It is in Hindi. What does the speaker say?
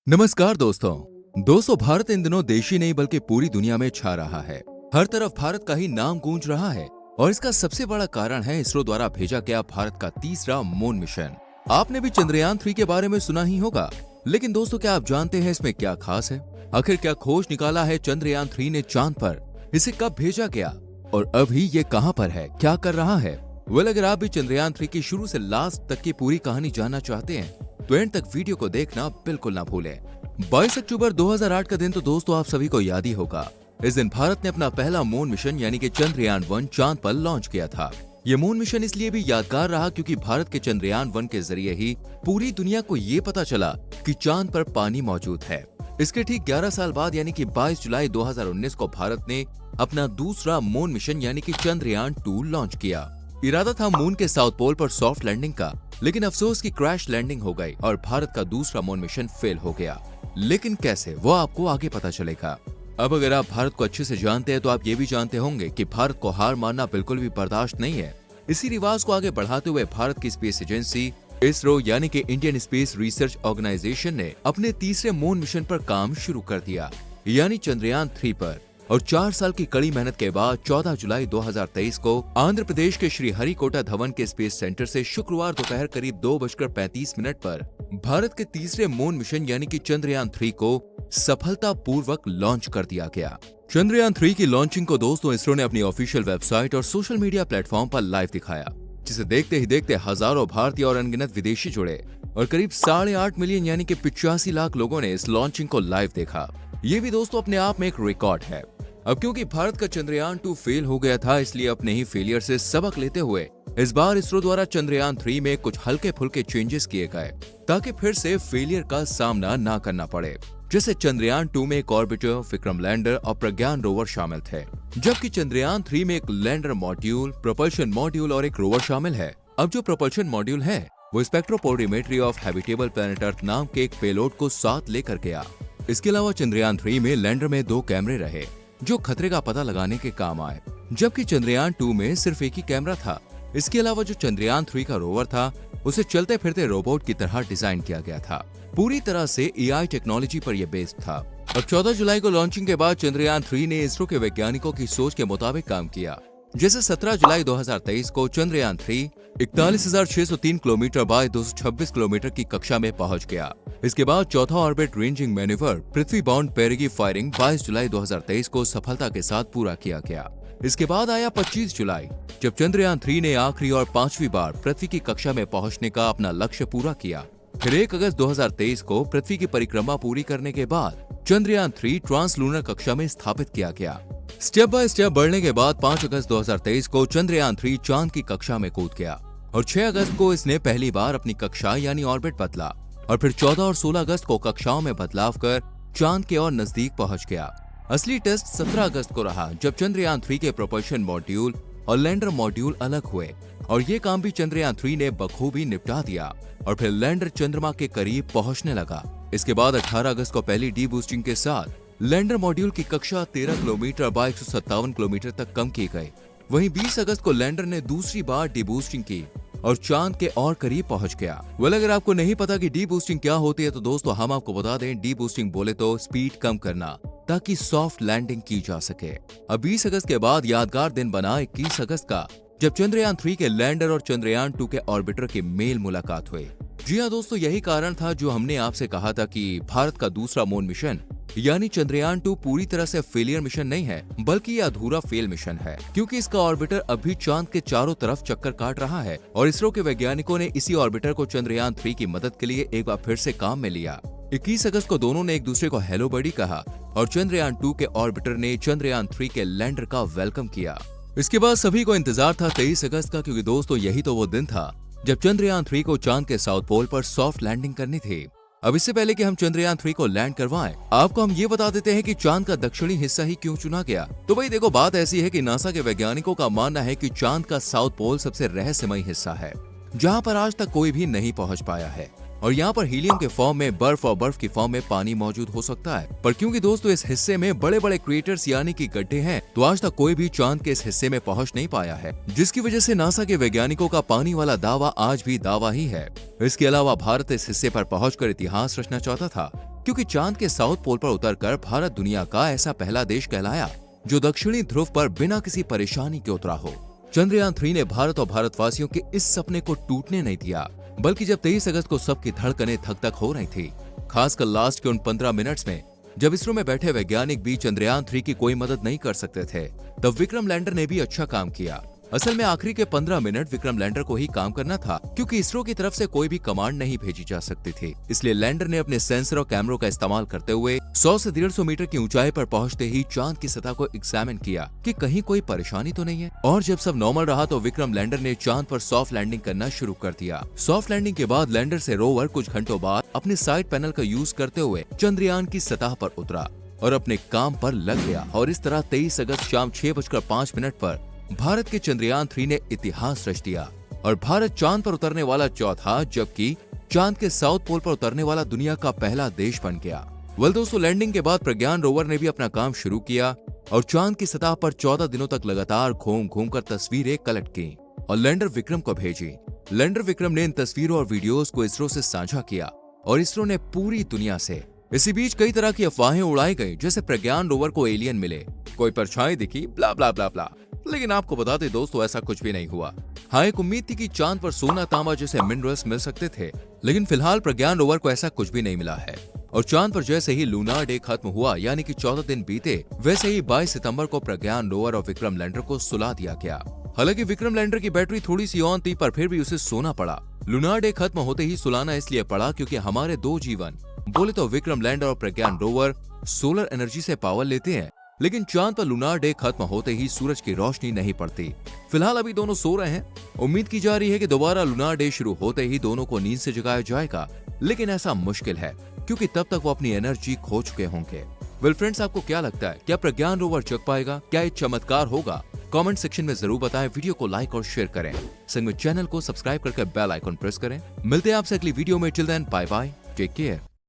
नमस्कार दोस्तों भारत इन दिनों देश ही नहीं बल्कि पूरी दुनिया में छा रहा है। हर तरफ भारत का ही नाम गूंज रहा है और इसका सबसे बड़ा कारण है इसरो द्वारा भेजा गया भारत का तीसरा मून मिशन। आपने भी चंद्रयान 3 के बारे में सुना ही होगा, लेकिन दोस्तों क्या आप जानते हैं इसमें क्या खास है? आखिर क्या खोज निकाला है चंद्रयान 3 ने चांद पर? इसे कब भेजा गया और अभी ये कहां पर है, क्या कर रहा है? अगर आप भी चंद्रयान 3 की शुरू से लास्ट तक की पूरी कहानी जानना चाहते हैं तो एंड तक वीडियो को देखना बिल्कुल ना भूलें। 22 अक्टूबर 2008 का दिन तो दोस्तों आप सभी को याद ही होगा। इस दिन भारत ने अपना पहला मून मिशन यानी कि चंद्रयान 1 चांद पर लॉन्च किया था। ये मून मिशन इसलिए भी यादगार रहा क्योंकि भारत के चंद्रयान 1 के जरिए ही पूरी दुनिया को ये पता चला कि चांद पर पानी मौजूद है। इसके ठीक 11 साल बाद यानी कि 22 जुलाई 2019 को भारत ने अपना दूसरा मून मिशन यानी कि चंद्रयान 2 लॉन्च किया। इरादा था मून के साउथ पोल पर सॉफ्ट लैंडिंग का, लेकिन अफसोस की क्रैश लैंडिंग हो गई और भारत का दूसरा मून मिशन फेल हो गया। लेकिन कैसे, वो आपको आगे पता चलेगा। अब अगर आप भारत को अच्छे से जानते हैं तो आप ये भी जानते होंगे कि भारत को हार मानना बिल्कुल भी बर्दाश्त नहीं है। इसी रिवाज को आगे बढ़ाते हुए भारत की स्पेस एजेंसी इसरो यानी कि इंडियन स्पेस रिसर्च ऑर्गेनाइजेशन ने अपने तीसरे मून मिशन पर काम शुरू कर दिया यानी चंद्रयान 3 पर। और 4 साल की कड़ी मेहनत के बाद 14 जुलाई 2023 को आंध्र प्रदेश के श्रीहरिकोटा धवन के स्पेस सेंटर से शुक्रवार दोपहर करीब 2:35 पर भारत के तीसरे मून मिशन यानी कि चंद्रयान 3 को सफलतापूर्वक लॉन्च कर दिया गया। चंद्रयान 3 की लॉन्चिंग को दोस्तों इसरो ने अपनी ऑफिशियल वेबसाइट और सोशल मीडिया प्लेटफॉर्म पर लाइव दिखाया, जिसे देखते ही देखते हजारों भारतीय और अनगिनत विदेशी जुड़े और करीब 8.5 मिलियन यानी कि 85 लाख लोगों ने इस लॉन्चिंग को लाइव देखा। ये भी दोस्तों अपने आप में एक रिकॉर्ड है। अब क्योंकि भारत का चंद्रयान 2 फेल हो गया था, इसलिए अपने ही फेलियर से सबक लेते हुए इस बार इसरो द्वारा चंद्रयान 3 में कुछ हल्के फुल्के चेंजेस किए गए ताकि फिर से फेलियर का सामना ना करना पड़े। जैसे चंद्रयान 2 में एक ऑर्बिटर, विक्रम लैंडर और प्रज्ञान रोवर शामिल थे, जबकि चंद्रयान 3 में एक लैंडर मॉड्यूल, propulsion मॉड्यूल और एक रोवर शामिल है। अब जो propulsion मॉड्यूल है वो स्पेक्ट्रोपोलोमेट्री ऑफ हैबिटेबल प्लैनेट अर्थ नाम के एक पेलोड को साथ लेकर गया। इसके अलावा चंद्रयान 3 में लैंडर में 2 कैमरे रहे जो खतरे का पता लगाने के काम आए, जबकि चंद्रयान 2 में सिर्फ एक ही कैमरा था। इसके अलावा जो चंद्रयान 3 का रोवर था उसे चलते फिरते रोबोट की तरह डिजाइन किया गया था। पूरी तरह से एआई टेक्नोलॉजी पर यह बेस्ड था। अब 14 जुलाई को लॉन्चिंग के बाद चंद्रयान 3 ने इसरो के वैज्ञानिकों की सोच के मुताबिक काम किया। जैसे 17 जुलाई 2023 को चंद्रयान 3 41,603 किलोमीटर बाय 226 किलोमीटर की कक्षा में पहुंच गया। इसके बाद चौथा ऑर्बिट रेंजिंग मैन्यूवर पृथ्वी बाउंड पेरिगी फायरिंग 22 जुलाई 2023 को सफलता के साथ पूरा किया गया। इसके बाद आया 25 जुलाई जब चंद्रयान 3 ने आखिरी और 5वीं बार पृथ्वी की कक्षा में पहुंचने का अपना लक्ष्य पूरा किया। फिर 1 अगस्त 2023 को पृथ्वी की परिक्रमा पूरी करने के बाद चंद्रयान 3 ट्रांसलूनर कक्षा में स्थापित किया गया। स्टेप बाय स्टेप बढ़ने के बाद 5 अगस्त 2023 को चंद्रयान 3 चांद की कक्षा में कूद गया और 6 अगस्त को इसने पहली बार अपनी कक्षा यानी ऑर्बिट बदला और फिर 14 और 16 अगस्त को कक्षाओं में बदलाव कर चांद के और नजदीक पहुंच गया। असली टेस्ट 17 अगस्त को रहा जब चंद्रयान 3 के प्रोपल्शन मॉड्यूल और लैंडर मॉड्यूल अलग हुए और ये काम भी चंद्रयान 3 ने बखूबी निपटा दिया और फिर लैंडर चंद्रमा के करीब पहुंचने लगा। इसके बाद 18 अगस्त को पहली डी बूस्टिंग के साथ लैंडर मॉड्यूल की कक्षा 13 किलोमीटर बाय 157 किलोमीटर तक कम की गई। वहीं 20 अगस्त को लैंडर ने दूसरी बार डी बूस्टिंग की और चांद के और करीब पहुंच गया। अगर आपको नहीं पता कि डी बूस्टिंग क्या होती है तो दोस्तों हम आपको बता दें, डी बूस्टिंग बोले तो स्पीड कम करना ताकि सॉफ्ट लैंडिंग की जा सके। अब 20 अगस्त के बाद यादगार दिन बना 21 अगस्त का जब चंद्रयान 3 के लैंडर और चंद्रयान 2 के ऑर्बिटर की मेल मुलाकात हुई। जी हाँ दोस्तों, यही कारण था जो हमने आपसे कहा था कि भारत का दूसरा मून मिशन यानी चंद्रयान 2 पूरी तरह से फेलियर मिशन नहीं है, बल्कि ये अधूरा फेल मिशन है क्योंकि इसका ऑर्बिटर अभी चांद के चारों तरफ चक्कर काट रहा है और इसरो के वैज्ञानिकों ने इसी ऑर्बिटर को चंद्रयान 3 की मदद के लिए एक बार फिर से काम में लिया। 21 अगस्त को दोनों ने एक दूसरे को हेलो बडी कहा और चंद्रयान 2 के ऑर्बिटर ने चंद्रयान 3 के लैंडर का वेलकम किया। इसके बाद सभी को इंतजार था 23 अगस्त का, क्योंकि दोस्तों यही तो वो दिन था जब चंद्रयान 3 को चांद के साउथ पोल पर सॉफ्ट लैंडिंग करनी थी। अब इससे पहले कि हम चंद्रयान 3 को लैंड करवाएं, आपको हम ये बता देते हैं कि चांद का दक्षिणी हिस्सा ही क्यों चुना गया। तो भाई देखो, बात ऐसी है कि नासा के वैज्ञानिकों का मानना है कि चांद का साउथ पोल सबसे रहस्यमय हिस्सा है जहां पर आज तक कोई भी नहीं पहुंच पाया है और यहाँ पर हीलियम के फॉर्म में बर्फ और बर्फ की फॉर्म में पानी मौजूद हो सकता है। पर क्योंकि दोस्तों इस हिस्से में बड़े बड़े क्रेटर्स यानी कि गड्ढे हैं, तो आज तक कोई भी चांद के इस हिस्से में पहुंच नहीं पाया है, जिसकी वजह से नासा के वैज्ञानिकों का पानी वाला दावा आज भी दावा ही है। इसके अलावा भारत इस हिस्से पर पहुंचकर इतिहास रचना चाहता था क्योंकि चांद के साउथ पोल पर उतरकर भारत दुनिया का ऐसा पहला देश कहलाया जो दक्षिणी ध्रुव पर बिना किसी परेशानी के उतरा हो। चंद्रयान 3 ने भारत और भारतवासियों के इस सपने को टूटने नहीं दिया, बल्कि जब 23 अगस्त को सबकी धड़कनें धक धक हो रही थी, खासकर लास्ट के उन 15 मिनट्स में जब इसरो में बैठे वैज्ञानिक भी चंद्रयान 3 की कोई मदद नहीं कर सकते थे, तब विक्रम लैंडर ने भी अच्छा काम किया। असल में आखिरी के 15 मिनट विक्रम लैंडर को ही काम करना था, क्योंकि इसरो की तरफ से कोई भी कमांड नहीं भेजी जा सकती थी। इसलिए लैंडर ने अपने सेंसर और कैमरों का इस्तेमाल करते हुए 100 से 150 मीटर की ऊंचाई पर पहुंचते ही चांद की सतह को एग्जामिन किया कि कहीं कोई परेशानी तो नहीं है। और जब सब नॉर्मल रहा तो विक्रम लैंडर ने चांद पर सॉफ्ट लैंडिंग करना शुरू कर दिया। सॉफ्ट लैंडिंग के बाद लैंडर से रोवर कुछ घंटों बाद अपने साइड पैनल का यूज करते हुए चंद्रयान की सतह पर उतरा और अपने काम पर लग गया। और इस तरह 23 अगस्त शाम 6:05 पर भारत के चंद्रयान 3 ने इतिहास रच दिया और भारत चांद पर उतरने वाला चौथा, जबकि चांद के साउथ पोल पर उतरने वाला दुनिया का पहला देश बन गया। वेल दोस्तों, लैंडिंग के बाद प्रज्ञान रोवर ने भी अपना काम शुरू किया और चांद की सतह पर 14 दिनों तक लगातार घूम घूम कर तस्वीरें कलेक्ट की और लैंडर विक्रम को भेजी। लैंडर विक्रम ने इन तस्वीरों और वीडियोस को इसरो से साझा किया और इसरो ने पूरी दुनिया से। इसी बीच कई तरह की अफवाहें उड़ाई गई, जैसे प्रज्ञान रोवर को एलियन मिले, कोई परछाई दिखी, ब्ला ब्ला ब्ला ब्ला। लेकिन आपको बता दें दोस्तों, ऐसा कुछ भी नहीं हुआ। हाँ, एक उम्मीद थी कि चांद पर सोना तांबा जैसे मिनरल्स मिल सकते थे, लेकिन फिलहाल प्रज्ञान रोवर को ऐसा कुछ भी नहीं मिला है। और चांद पर जैसे ही लूनार डे खत्म हुआ, यानी कि 14 दिन बीते, वैसे ही 22 सितंबर को प्रज्ञान रोवर और विक्रम लैंडर को सुला दिया गया। हालांकि विक्रम लैंडर की बैटरी थोड़ी सी ऑन थी, पर फिर भी उसे सोना पड़ा। लूनार डे खत्म होते ही सुलाना इसलिए पड़ा क्योंकि हमारे दो जीवन, बोले तो विक्रम लैंडर और प्रज्ञान रोवर सोलर एनर्जी से पावर लेते हैं, लेकिन चांद पर लूनार डे खत्म होते ही सूरज की रोशनी नहीं पड़ती। फिलहाल अभी दोनों सो रहे हैं। उम्मीद की जा रही है कि दोबारा लूनार डे शुरू होते ही दोनों को नींद से जगाया जाएगा, लेकिन ऐसा मुश्किल है क्योंकि तब तक वो अपनी एनर्जी खो चुके होंगे। वेल फ्रेंड्स, आपको क्या लगता है, क्या प्रज्ञान रोवर जग पाएगा? क्या ये चमत्कार होगा? कमेंट सेक्शन में जरूर बताएं। वीडियो को लाइक और शेयर करें। संग में चैनल को सब्सक्राइब करके बेल आइकन प्रेस करें। मिलते हैं आपसे अगली वीडियो में। Till then, bye bye, take care.